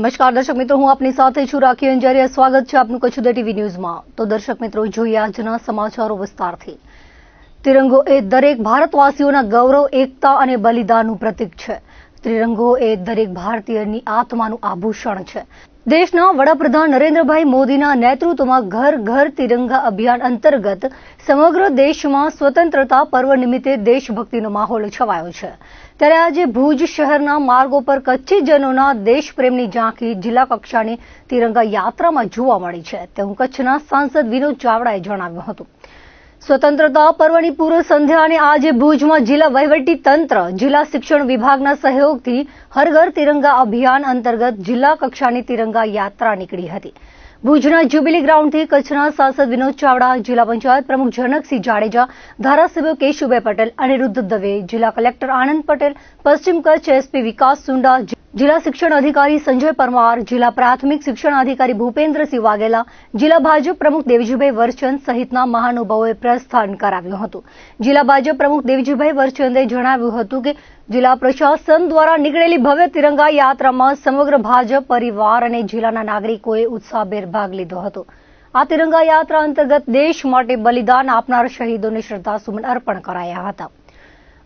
નમસ્કાર દર્શક મિત્રો, હું આપની સાથે છું રાખી અંજારિયા। સ્વાગત છે આપનું કચ્છ ઉદય ટીવી ન્યૂઝમાં। તો દર્શક મિત્રો, જોઈએ આજના સમાચારો વિસ્તારથી। તિરંગો એ દરેક ભારતવાસીઓના ગૌરવ, એકતા અને બલિદાનનું પ્રતીક છે। ત્રિરંગો એ દરેક ભારતીયની આત્માનું આભૂષણ છે। દેશના વડાપ્રધાન નરેન્દ્રભાઈ મોદીના નેતૃત્વમાં ઘર ઘર તિરંગા અભિયાન અંતર્ગત સમગ્ર દેશમાં સ્વતંત્રતા પર્વ નિમિત્તે દેશભક્તિનો માહોલ છવાયો છે। ત્યારે આજે ભુજ શહેરના માર્ગો પર કચ્છીજનોના દેશપ્રેમની ઝાંખી જિલ્લા કક્ષાની તિરંગા યાત્રામાં જોવા મળી છે, તેવું કચ્છના સાંસદ વિનોદ ચાવડાએ જણાવ્યું હતું। સ્વતંત્રતા પર્વની પૂર્વ સંધ્યાને આજે ભુજમાં જિલ્લા વહીવટી તંત્ર, જિલ્લા શિક્ષણ વિભાગના સહયોગથી હર ઘર તિરંગા અભિયાન અંતર્ગત જિલ્લા કક્ષાની તિરંગા યાત્રા નીકળી હતી। ભુજના જ્યુબિલી ગ્રાઉન્ડથી કચ્છના સાંસદ વિનોદ ચાવડા, જિલ્લા પંચાયત પ્રમુખ જનકસિંહ જાડેજા, ધારાસભ્ય કેશુભાઈ પટેલ, અનિરુદ્ધ દવે, જિલ્લા કલેક્ટર આનંદ પટેલ, પશ્ચિમ કચ્છ એસપી વિકાસ સુંડા, જિલ્લા શિક્ષણ અધિકારી સંજય પરમાર, જિલ્લા પ્રાથમિક શિક્ષણ અધિકારી ભૂપેન્દ્રસિંહ વાઘેલા, જિલ્લા ભાજપ પ્રમુખ દેવજીભાઈ વરચંદ સહિતના મહાનુભાવોએ પ્રસ્થાન કરાવ્યું હતું। જિલ્લા ભાજપ પ્રમુખ દેવજીભાઈ વરચંદે જણાવ્યું હતું કે જિલ્લા પ્રશાસન દ્વારા નીકળેલી ભવ્ય તિરંગા યાત્રામાં સમગ્ર ભાજપ પરિવાર અને જિલ્લાના નાગરિકોએ ઉત્સાહભેર ભાગ લીધો હતો। આ તિરંગા યાત્રા અંતર્ગત દેશ માટે બલિદાન આપનાર શહીદોને શ્રદ્ધાસુમન અર્પણ કરાયા હતા।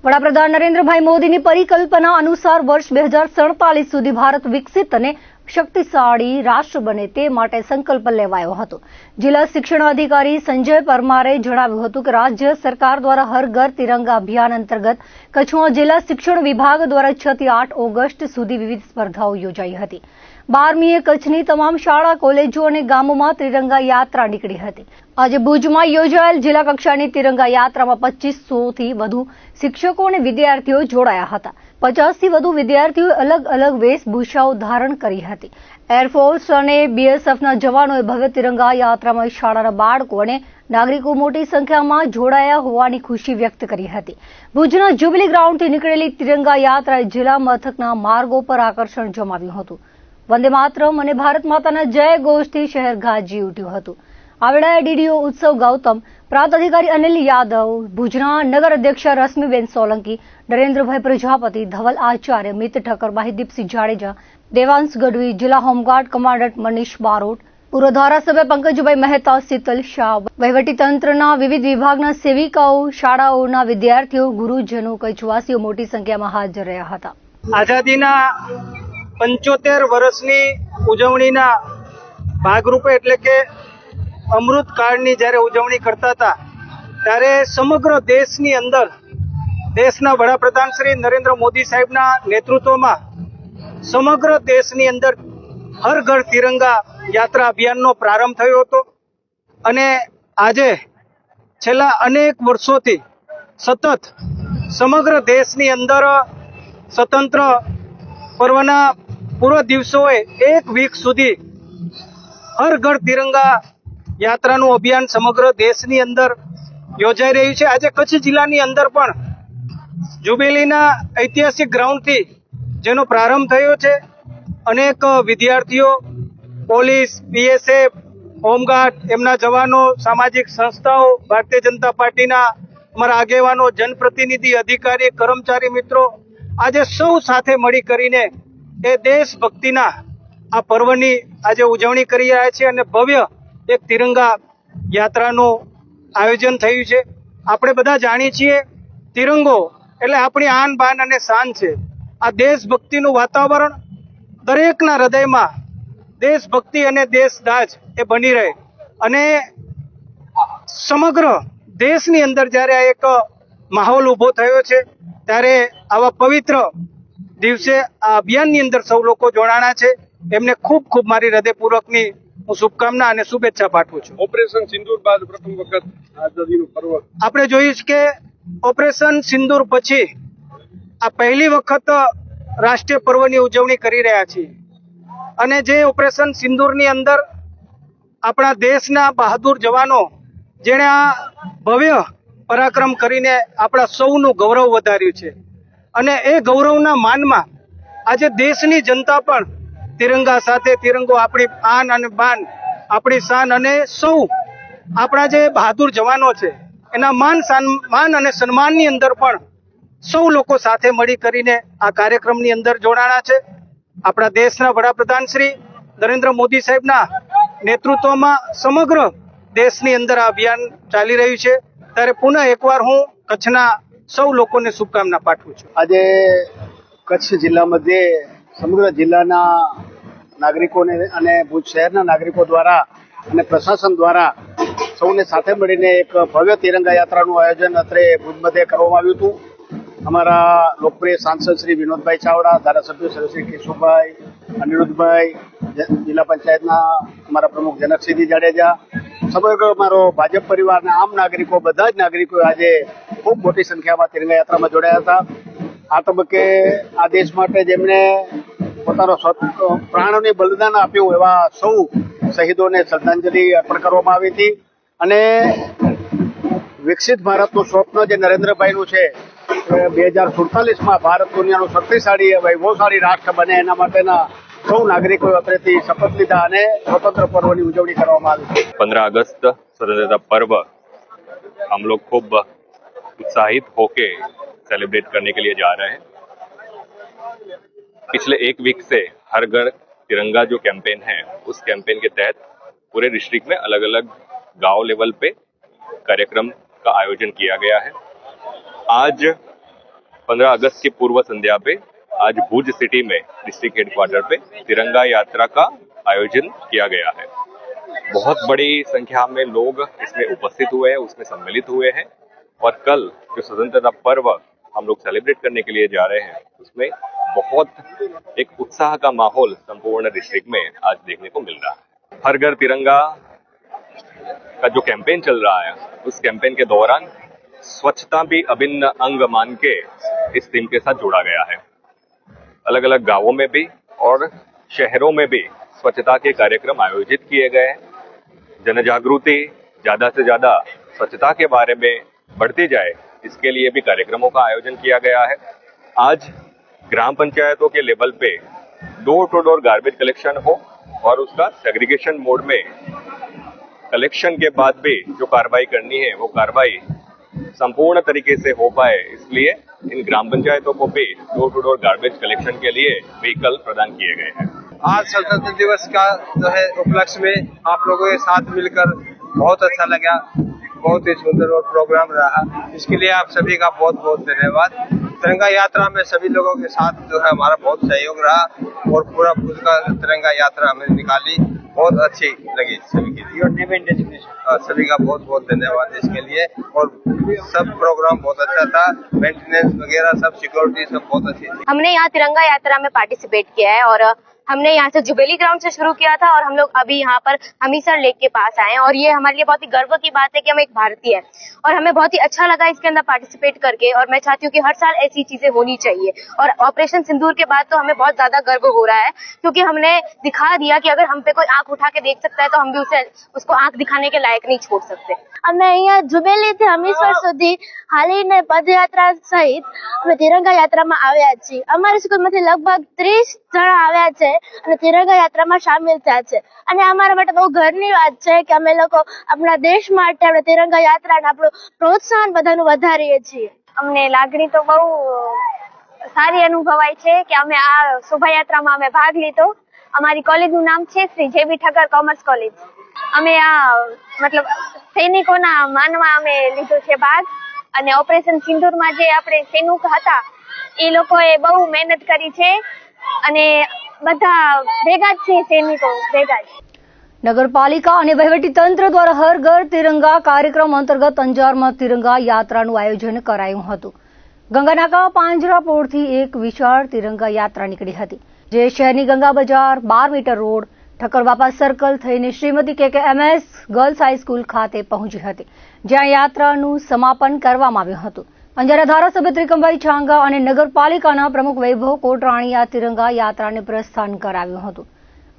વડાપ્રધાન નરેન્દ્રભાઈ મોદીની પરિકલ્પના અનુસાર વર્ષ 2047 સુધી ભારત વિકસિત અને શક્તિશાળી રાષ્ટ્ર બને તે માટે સંકલ્પ લેવાયો હતો। જિલ્લા શિક્ષણ અધિકારી સંજય પરમારે જણાવ્યું હતું કે રાજ્ય સરકાર દ્વારા હર ઘર તિરંગા અભિયાન અંતર્ગત કચ્છમાં જિલ્લા શિક્ષણ વિભાગ દ્વારા 6 થી 8 ઓગસ્ટ સુધી વિવિધ સ્પર્ધાઓ યોજાઈ હતી। 12મીએ કચ્છની તમામ શાળા, કોલેજો અને ગામોમાં ત્રિરંગા યાત્રા નીકળી હતી। આજે ભુજમાં યોજાયેલ જિલ્લા કક્ષાની તિરંગા યાત્રામાં 2500થી વધુ શિક્ષકો અને વિદ્યાર્થીઓ જોડાયા હતા। 50થી વધુ વિદ્યાર્થીઓએ અલગ અલગ વેશભૂષાઓ ધારણ કરી હતી। એરફોર્સ અને બીએસએફના જવાનોએ ભવ્ય તિરંગા યાત્રામાં શાળાના બાળકો અને નાગરિકો મોટી સંખ્યામાં જોડાયા હોવાની ખુશી વ્યક્ત કરી હતી। ભુજના જ્યુબિલી ગ્રાઉન્ડથી નીકળેલી તિરંગા યાત્રાએ જિલ્લા મથકના માર્ગો પર આકર્ષણ જમાવ્યું હતું। વંદે માતરમ અને ભારત માતાના જય ઘોષથી શહેર ગાજી ઉઠ્યું હતું। આ વેળાએ ડીડીઓ ઉત્સવ ગૌતમ, પ્રાંત અધિકારી અનિલ યાદવ, ભુજના નગર અધ્યક્ષા રશ્મિબેન સોલંકી, નરેન્દ્રભાઈ પ્રજાપતિ, ધવલ આચાર્ય, મિત ઠક્કર, માહિદીપસિંહ જાડેજા, દેવાંશ ગઢવી, જિલ્લા હોમગાર્ડ કમાન્ડન્ટ મનીષ બારોટ, પૂર્વ ધારાસભ્ય પંકજભાઈ મહેતા, શીતલ શાહ, વહીવટીતંત્રના વિવિધ વિભાગના સેવિકાઓ, શાળાઓના વિદ્યાર્થીઓ, ગુરુજનો, કચ્છવાસીઓ મોટી સંખ્યામાં હાજર રહ્યા હતા। આઝાદીના 75 વર્ષની ઉજવણીના ભાગરૂપે એટલે કે અમૃતકાળની જ્યારે ઉજવણી કરતા હતા ત્યારે સમગ્ર દેશની અંદર દેશના વડાપ્રધાન શ્રી નરેન્દ્ર મોદી સાહેબના નેતૃત્વમાં સમગ્ર દેશની અંદર હર ઘર તિરંગા યાત્રા અભિયાનનો પ્રારંભ થયો હતો અને આજે છેલ્લા અનેક વર્ષોથી સતત સમગ્ર દેશની અંદર સ્વતંત્ર પર્વના પૂર્વ દિવસોએ 1 વીક સુધી હર ઘર તિરંગા યાત્રાનું અભિયાન સમગ્ર દેશની અંદર યોજાઈ રહ્યું છે। આજે કચ્છ જિલ્લાની અંદર પણ જ્યુબિલીના ઐતિહાસિક ગ્રાઉન્ડથી જેનો પ્રારંભ થયો છે, અનેક વિદ્યાર્થીઓ, પોલીસ, બીએસએફ, હોમગાર્ડ, એમના જવાનો, સામાજિક સંસ્થાઓ, ભારતીય જનતા પાર્ટીના અમારા આગેવાનો, જનપ્રતિનિધિ, અધિકારી, કર્મચારી મિત્રો આજે સૌ સાથે મળી કરીને એ દેશભક્તિના આ પર્વની આજે ઉજવણી કરી રહ્યા છે અને ભવ્ય એક તિરંગા યાત્રાનું આયોજન થયું છે। આપણે બધા જાણીએ છીએ તિરંગો એટલે આપણી આન બાન અને શાન છે। આ દેશભક્તિનું વાતાવરણ દરેકના હૃદયમાં દેશભક્તિ અને દેશદાજ એ બની રહે અને સમગ્ર દેશની અંદર જ્યારે આ એક માહોલ ઊભો થયો છે ત્યારે આવા પવિત્ર દિવસે આ અભિયાનની અંદર સૌ લોકો જોડાણા છે। એમને ખૂબ ખૂબ મારી હૃદયપૂર્વકની હું શુભકામના અને શુભેચ્છા પાઠવું છું। ઓપરેશન સિંદૂર બાદ પ્રથમ વખત આઝાદીનું પર્વ આપણે જોયું છે કે ઓપરેશન સિંદૂર પછી આ પહેલી વખત રાષ્ટ્રીય પર્વની ઉજવણી કરી રહ્યા છીએ અને જે ઓપરેશન સિંદૂરની અંદર આપણા દેશના બહાદુર જવાનો જેણે આ ભવ્ય પરાક્રમ કરીને આપણા સૌનું ગૌરવ વધાર્યું છે અને એ ગૌરવના માનમાં આજે દેશની જનતા પણ તિરંગા સાથે, તિરંગો આપણી આન અને બાન, આપણી શાન અને સૌ આપણા જે બહાદુર જવાનો છે એના માન અને સન્માનની અંદર પણ સૌ લોકો સાથે મળી કરીને આ કાર્યક્રમની અંદર જોડાણા છે આપણા દેશના વડાપ્રધાન શ્રી નરેન્દ્ર મોદી સાહેબના નેતૃત્વમાં સમગ્ર દેશની અંદર આ અભિયાન ચાલી રહ્યું છે, ત્યારે પુનઃ એકવાર હું કચ્છના સૌ લોકોને શુભકામના પાઠવું છું. આજે કચ્છ જિલ્લા મધ્યે સમગ્ર જિલ્લાના નાગરિકોને અને ભુજ શહેરના નાગરિકો દ્વારા અને પ્રશાસન દ્વારા સૌને સાથે મળીને એક ભવ્ય તિરંગા યાત્રાનું આયોજન અત્રે ભુજ મધ્યે કરવામાં આવ્યું હતું. અમારા લોકપ્રિય સાંસદ શ્રી વિનોદભાઈ ચાવડા, ધારાસભ્ય શ્રી કેશુભાઈ, અનિરુદ્ધભાઈ, જિલ્લા પંચાયતના અમારા પ્રમુખ જનકસિંહજી જાડેજા, સમગ્ર અમારો ભાજપ પરિવારના આમ નાગરિકો, બધા જ નાગરિકો આજે ખૂબ મોટી સંખ્યામાં તિરંગા યાત્રામાં જોડાયા હતા. આ તબક્કે આ દેશ માટે જેમણે પોતાનો પ્રાણોની બલિદાન આપ્યું એવા સૌ શહીદોને શ્રદ્ધાંજલિ અર્પણ કરવામાં આવી હતી. અને વિકસિત ભારતનું સ્વપ્ન જે નરેન્દ્રભાઈનું છે, 2047માં ભારત દુનિયાનું શક્તિશાળી વૈભવશાળી રાષ્ટ્ર બને એના માટેના સૌ નાગરિકોએ અત્રેથી શપથ લીધા અને स्वतंत्र पर्व की उजवनी કરવામાં આવી. 15 अगस्त स्वतंत्रता पर्व हम लोग खूब उत्साहित होके सेलिब्रेट करने के लिए जा रहे हैं. पिछले एक वीक से हर घर तिरंगा जो कैंपेन है, उस कैंपेन के तहत पूरे डिस्ट्रिक्ट में अलग अलग गांव लेवल पे कार्यक्रम का आयोजन किया गया है. आज 15 अगस्त की पूर्व संध्या पे आज भुज सिटी में डिस्ट्रिक्ट हेडक्वार्टर पे तिरंगा यात्रा का आयोजन किया गया है. बहुत बड़ी संख्या में लोग इसमें उपस्थित हुए हैं, उसमें सम्मिलित हुए हैं और कल जो स्वतंत्रता पर्व हम लोग सेलिब्रेट करने के लिए जा रहे हैं, उसमें बहुत एक उत्साह का माहौल संपूर्ण डिस्ट्रिक्ट में आज देखने को मिल रहा है. हर घर तिरंगा का जो कैंपेन चल रहा है, उस कैंपेन के दौरान स्वच्छता भी अभिन्न अंग मान के इस थीम के साथ जोड़ा गया है. अलग अलग गांवों में भी और शहरों में भी स्वच्छता के कार्यक्रम आयोजित किए गए हैं. जन जागृति ज्यादा से ज्यादा स्वच्छता के बारे में बढ़ती जाए, इसके लिए भी कार्यक्रमों का आयोजन किया गया है. आज ग्राम पंचायतों के लेवल पे door to door garbage collection हो और उसका सेग्रीगेशन मोड में कलेक्शन के बाद भी जो कार्रवाई करनी है, वो कार्रवाई संपूर्ण तरीके से हो पाए, इसलिए इन ग्राम पंचायतों को भी door to door garbage collection के लिए व्हीकल प्रदान किए गए हैं. आज स्वतंत्रता दिवस का जो है उपलक्ष्य में आप लोगों के साथ मिलकर बहुत अच्छा लगा. बहुत ही सुंदर और प्रोग्राम रहा. इसके लिए आप सभी का बहुत बहुत धन्यवाद. तिरंगा यात्रा में सभी लोगों के साथ जो है हमारा बहुत सहयोग रहा और पूरा भुज का तिरंगा यात्रा हमने निकाली. बहुत अच्छी लगी सभी के लिए. सभी का बहुत बहुत धन्यवाद इसके लिए. और सब प्रोग्राम बहुत अच्छा था. मेंटेनेंस वगैरह सब सिक्योरिटी सब बहुत अच्छी थी. हमने यहाँ तिरंगा यात्रा में पार्टिसिपेट किया है और हमने यहाँ से जुबेली ग्राउंड से शुरू किया था और हम लोग अभी यहाँ पर हमीरसर लेक के पास आए हैं. और ये हमारे लिए बहुत ही गर्व की बात है कि हम एक भारतीय हैं और हमें बहुत ही अच्छा लगा इसके अंदर पार्टिसिपेट करके. और मैं चाहती हूँ कि हर साल ऐसी चीजें होनी चाहिए. और ऑपरेशन सिंदूर के बाद तो हमें बहुत ज्यादा गर्व हो रहा है, क्योंकि हमने दिखा दिया कि अगर हम पे कोई आंख उठा के देख सकता है तो हम भी उसको आंख दिखाने के लायक नहीं छोड़ सकते. અમે અહીંયા જુબેલીથી હમીરસર સુધી હાલીને પદયાત્રા સહિત અમે તિરંગા યાત્રામાં આવ્યા છીએ. અમારી સ્કૂલમાંથી લગભગ 30 જણા આવ્યા છે અને તિરંગા યાત્રામાં સામેલ થયા છે. અને અમારા માટે બહુ ગર્વની વાત છે કે અમે લોકો આપણા દેશ માટે આપણે તિરંગા યાત્રાને આપણું પ્રોત્સાહન બધાનું વધારીએ છીએ. અમને લાગણી તો બહુ સારી અનુભવાય છે કે અમે આ શોભાયાત્રામાં અમે ભાગ લીધો. અમારી કોલેજનું નામ છે શ્રી જેબી ઠક્કર કોમર્સ કોલેજ. અમે આ મતલબ સૈનિકોના માનમાં અમે લીધો છે ભાગ. અને ઓપરેશન સિંદૂરમાં જે આપણે સૈનિક હતા એ લોકોએ બહુ મહેનત કરી છે અને બધા ભેગા જ છે સૈનિકો ભેગા જ. નગરપાલિકા અને વહીવટીતંત્ર દ્વારા હર ઘર તિરંગા કાર્યક્રમ અંતર્ગત અંજારમાં તિરંગા યાત્રાનું આયોજન કરાયું હતું. ગંગાનાકા પાંજરાપોળથી એક વિશાળ તિરંગા યાત્રા નીકળી હતી, જે શહેરની ગંગા બજાર, 12 મીટર રોડ, ઠક્કરબાપા સર્કલ થઈને શ્રીમતી KKMS ગર્લ્સ હાઈસ્કૂલ ખાતે પહોંચી હતી, જ્યાં યાત્રાનું સમાપન કરવામાં આવ્યું હતું. અંજારના ધારાસભ્ય ત્રિકમભાઈ છાંગા અને નગરપાલિકાના પ્રમુખ વૈભવ કોટરાણીએ આ તિરંગા યાત્રાને પ્રસ્થાન કરાવ્યું હતું.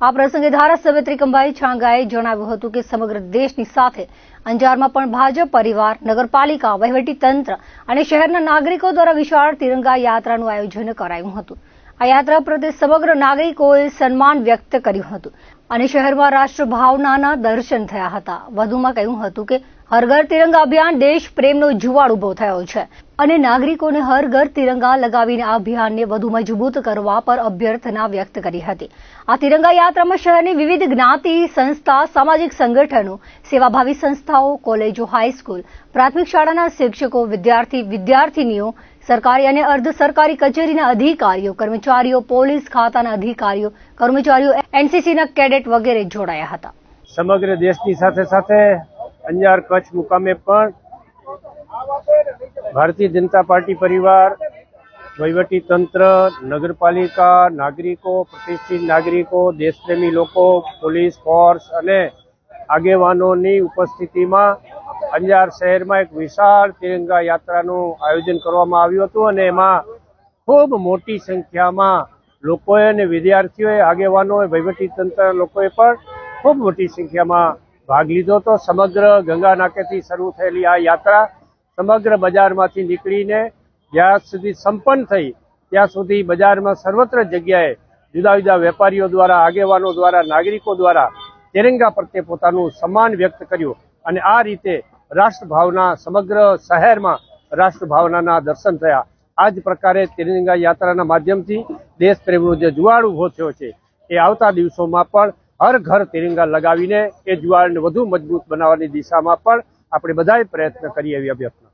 આ પ્રસંગે ધારાસભ્ય ત્રિકમભાઈ છાંગાએ જણાવ્યું હતું કે સમગ્ર દેશની સાથે અંજારમાં પણ ભાજપ પરિવાર, નગરપાલિકા, વહીવટીતંત્ર અને શહેરના નાગરિકો દ્વારા વિશાળ તિરંગા યાત્રાનું આયોજન કરાયું હતું. આ યાત્રા પ્રત્યે સમગ્ર નાગરિકોએ સન્માન વ્યક્ત કર્યું હતું. અને શહેરમાં રાષ્ટ્રભાવનાના દર્શન થયા હતા. વધુમાં કહ્યું હતું કે હર ઘર તિરંગા અભિયાન દેશ પ્રેમનો જુવાળ ઉભો થયો છે અને નાગરિકોને હર ઘર તિરંગા લગાવીને આ અભિયાનને વધુ મજબૂત કરવા પર અભ્યર્થના વ્યક્ત કરી હતી. આ તિરંગા યાત્રામાં શહેરની વિવિધ જ્ઞાતિ સંસ્થા, સામાજિક સંગઠનો, સેવાભાવી સંસ્થાઓ, કોલેજો, હાઈસ્કૂલ, પ્રાથમિક શાળાના શિક્ષકો, વિદ્યાર્થીનીઓ, સરકારી અને અર્ધ સરકારી કચેરીના અધિકારીઓ, કર્મચારીઓ, પોલીસ ખાતાના અધિકારીઓ, કર્મચારીઓ, એનસીસીના કેડેટ વગેરે જોડાયા હતા. સમગ્ર દેશની સાથે સાથે અંજાર કચ્છ મુકામે પણ ભારતીય જનતા પાર્ટી પરિવાર, વહીવટી તંત્ર, નગરપાલિકા, નાગરિકો, પ્રતિષ્ઠિત નાગરિકો, દેશપ્રેમી લોકો, પોલીસ ફોર્સ અને આગેવાનોની ઉપસ્થિતિમાં અંજાર શહેરમાં એક વિશાળ તિરંગા યાત્રાનું આયોજન કરવામાં આવ્યું હતું અને એમાં ખૂબ મોટી સંખ્યામાં લોકોએ અને વિદ્યાર્થીઓએ, આગેવાનોએ, વહીવટી તંત્ર લોકોએ પણ ખૂબ મોટી સંખ્યામાં ભાગ લીધો હતો. સમગ્ર ગંગા નાકેથી શરૂ થયેલી આ યાત્રા સમગ્ર બજારમાંથી નીકળીને જ્યાં સુધી સંપન્ન થઈ ત્યાં સુધી બજારમાં સર્વત્ર જગ્યાએ જુદા જુદા વેપારીઓ દ્વારા, આગેવાનો દ્વારા, નાગરિકો દ્વારા તિરંગા પ્રત્યે પોતાનું સન્માન વ્યક્ત કર્યું અને આ રીતે રાષ્ટ્રભાવના સમગ્ર શહેરમાં રાષ્ટ્રભાવનાના દર્શન થયા. આ જ પ્રકારે તિરંગા યાત્રાના માધ્યમથી દેશ પ્રેમનો જે જુવાળ ઉભો થયો છે એ આવતા દિવસોમાં પણ હર ઘર તિરંગા લગાવીને એ જુવાળને વધુ મજબૂત બનાવવાની દિશામાં પણ આપણે બધાએ પ્રયત્ન કરીએ એવી અભ્યર્થના.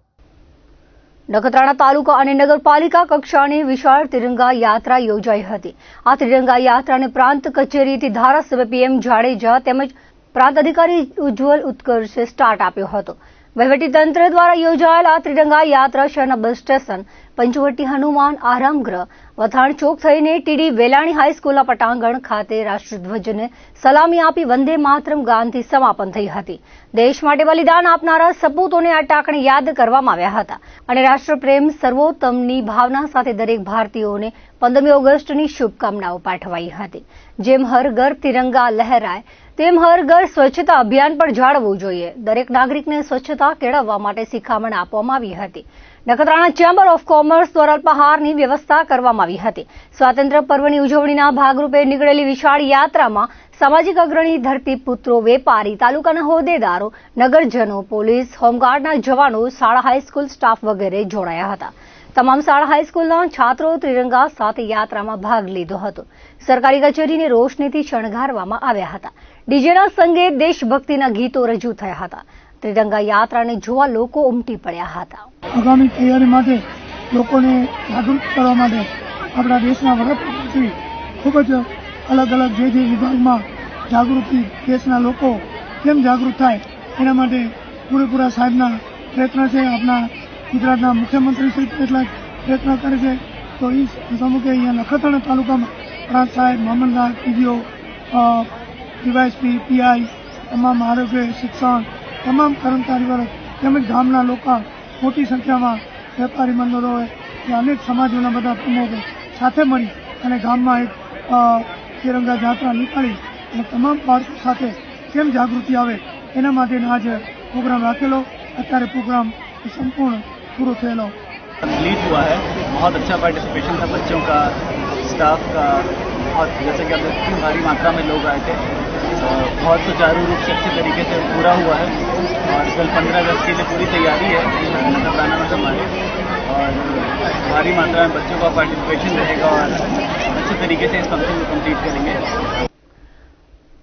નખત્રાણા તાલુકા અને નગરપાલિકા કક્ષાની વિશાળ તિરંગા યાત્રા યોજાઈ હતી. આ તિરંગા યાત્રાને પ્રાંત કચેરીથી ધારાસભ્ય PM જાડેજા તેમજ પ્રાંત અધિકારી ઉજ્જવલ ઉત્કર્ષે સ્ટાર્ટ આપ્યો હતો. વહીવટીતંત્ર દ્વારા યોજાયેલ આ ત્રિરંગા યાત્રા શહેરના બસ સ્ટેશન, પંચવટી હનુમાન આરામગૃહ, વથાણ ચોક થઈને TD વેલાણી હાઈસ્કૂલના પટાંગણ ખાતે રાષ્ટ્રધ્વજને સલામી આપી વંદે માતરમ ગાનથી સમાપન થઈ હતી. દેશ માટે બલિદાન આપનારા સપૂતોને આ ટાંકણે યાદ કરવામાં આવ્યા હતા અને રાષ્ટ્રપ્રેમ સર્વોત્તમની ભાવના સાથે દરેક ભારતીયોને 15મી ઓગસ્ટની શુભકામનાઓ પાઠવાઈ હતી. જેમ હર ઘર તિરંગા લહેરાય તેમ હર ઘર સ્વચ્છતા અભિયાન પણ જાળવવું જોઈએ. દરેક નાગરિકને સ્વચ્છતા કેળવવા માટે શિખામણ આપવામાં આવી હતી. નખત્રાણા ચેમ્બર ઓફ કોમર્સ દ્વારા અલ્પાહારની વ્યવસ્થા કરવામાં આવી હતી. સ્વાતંત્ર્ય પર્વની ઉજવણીના ભાગરૂપે નીકળેલી વિશાળ યાત્રામાં સામાજિક અગ્રણી, ધરતીપુત્રો, વેપારી, તાલુકાના હોદ્દેદારો, નગરજનો, પોલીસ, હોમગાર્ડના જવાનો, શાળા હાઈસ્કૂલ સ્ટાફ વગેરે જોડાયા હતા. તમામ શાળા હાઈસ્કૂલના છાત્રો ત્રિરંગા સાથે યાત્રામાં ભાગ લીધો હતો. સરકારી કચેરીને રોશનીથી શણગારવામાં આવ્યા હતા. ડીજેના સંગે દેશભક્તિના ગીતો રજૂ થયા હતા. ત્રિરંગા યાત્રાને જોવા લોકો ઉમટી પડ્યા હતા. આગામી તૈયારી માટે લોકોને જાગૃત કરવા માટે આપણા દેશના વડાપ્રધાનશ્રી ખૂબ જ અલગ અલગ જે વિભાગમાં જાગૃતિ, દેશના લોકો કેમ જાગૃત થાય એના માટે પૂરેપૂરા સાહેબના પ્રયત્ન છે. આપણા ગુજરાતના મુખ્યમંત્રી શ્રી એટલા પ્રયત્ન કરે છે. તો એ સમૂહે અહીંયા નખત્રાણા તાલુકામાં પ્રાંત સાહેબ, મામલતદાર, PDO, DYSP, PI, તમામ આરોગ્ય, શિક્ષણ, તમામ કર્મચારી વર્ગ તેમજ ગામના લોકો મોટી સંખ્યામાં, વેપારી મંડળોએ અનેક સમાજોના બધા પ્રમુખો સાથે મળી અને ગામમાં એક તિરંગા યાત્રા નીકાળી અને તમામ બાળકો સાથે કેમ જાગૃતિ આવે એના માટેનો આજે પ્રોગ્રામ રાખેલો. અત્યારે પ્રોગ્રામ संपूर्ण पूरा थेलो लीड हुआ है. बहुत अच्छा पार्टिसिपेशन था बच्चों का, स्टाफ का, और जैसे कि आप देखते हैं भारी मात्रा में लोग आए थे. बहुत सुचारू रूप से अच्छे तरीके से पूरा हुआ है और कल 15 अगस्त के लिए पूरी तैयारी है नखत्राना में हमारे, और भारी मात्रा में बच्चों का पार्टिसिपेशन रहेगा और अच्छे तरीके से इस फंक्शन को कंप्लीट करेंगे.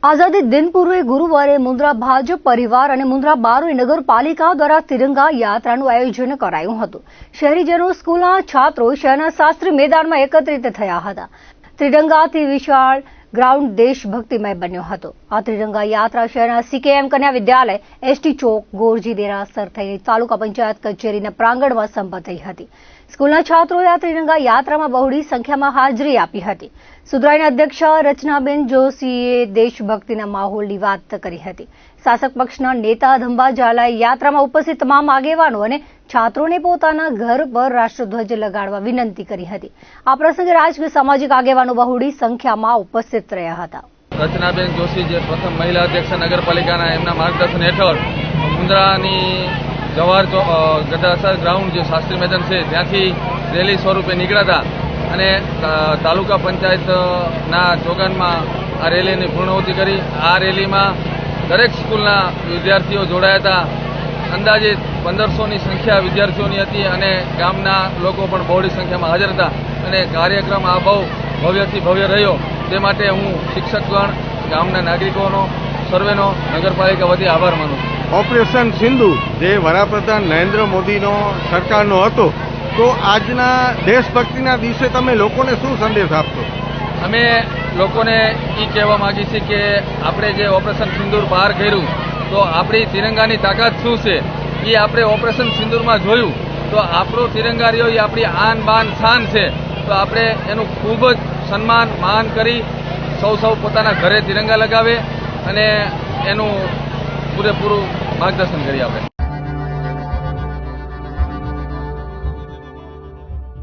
આઝાદી દિન પૂર્વે ગુરુવારે મુન્દ્રા ભાજપ પરિવાર અને મુન્દ્રા બારોઈ નગરપાલિકા દ્વારા તિરંગા યાત્રાનું આયોજન કરાયું હતું. શહેરીજનો, સ્કૂલના છાત્રો શહેરના શાસ્ત્રી મેદાનમાં એકત્રિત થયા હતા. ત્રિરંગાથી વિશાળ ગ્રાઉન્ડ દેશભક્તિમય બન્યો હતો. આ ત્રિરંગા યાત્રા શહેરના CKM કન્યા વિદ્યાલય, ST ચોક, ગોરજી દેરાસર થઈને તાલુકા પંચાયત કચેરીના પ્રાંગણમાં સંપન્ન થઈ હતી. સ્કૂલના છાત્રોએ આ ત્રિરંગા યાત્રામાં બહોળી સંખ્યામાં હાજરી આપી હતી. સુધરાઈના અધ્યક્ષા રચનાબેન જોશીએ દેશભક્તિના માહોલની વાત કરી હતી. શાસક પક્ષના નેતા ધંબા ઝાલાએ યાત્રામાં ઉપસ્થિત તમામ આગેવાનો અને છાત્રોને પોતાના ઘર પર રાષ્ટ્રધ્વજ લગાડવા વિનંતી કરી હતી. આ પ્રસંગે રાજકીય સામાજિક આગેવાનો બહોળી સંખ્યામાં ઉપસ્થિત રહ્યા હતા. રચનાબેન જોશી જે પ્રથમ મહિલા અધ્યક્ષ નગરપાલિકાના, એમના માર્ગદર્શન હેઠળ મુન્દ્રાની જવાહર ગદાસર ગ્રાઉન્ડ જે શાસ્ત્રી મેદાન છે ત્યાંથી રેલી સ્વરૂપે નીકળ્યા હતા અને તાલુકા પંચાયતના ચોગાનમાં આ રેલીની પૂર્ણાહુતિ કરી. આ રેલીમાં દરેક સ્કૂલના વિદ્યાર્થીઓ જોડાયા હતા. અંદાજિત 1500ની સંખ્યા વિદ્યાર્થીઓની હતી અને ગામના લોકો પણ બહોળી સંખ્યામાં હાજર હતા અને કાર્યક્રમ આ બહુ ભવ્યથી ભવ્ય રહ્યો. તે માટે હું શિક્ષકગણ, ગામના નાગરિકોનો, સર્વેનો નગરપાલિકા વતી આભાર માનું છું. ઓપરેશન સિંધુ જે વડાપ્રધાન નરેન્દ્ર મોદીનો સરકારનો હતો, તો આજના દેશભક્તિના દિવસે તમે લોકોને શું સંદેશ આપશો? અમે લોકોને એ કહેવા માંગીએ છીએ કે આપણે જે ઓપરેશન સિંદૂર બહાર કર્યું તો આપણી તિરંગાની તાકાત શું છે એ આપણે ઓપરેશન સિંદૂરમાં જોયું. તો આપણો તિરંગા રહ્યો એ આપણી આન બાન શાન છે. તો આપણે એનું ખૂબ જ સન્માન માન કરી સૌ પોતાના ઘરે તિરંગા લગાવે અને એનું પૂરેપૂરું માર્ગદર્શન કરી આપે.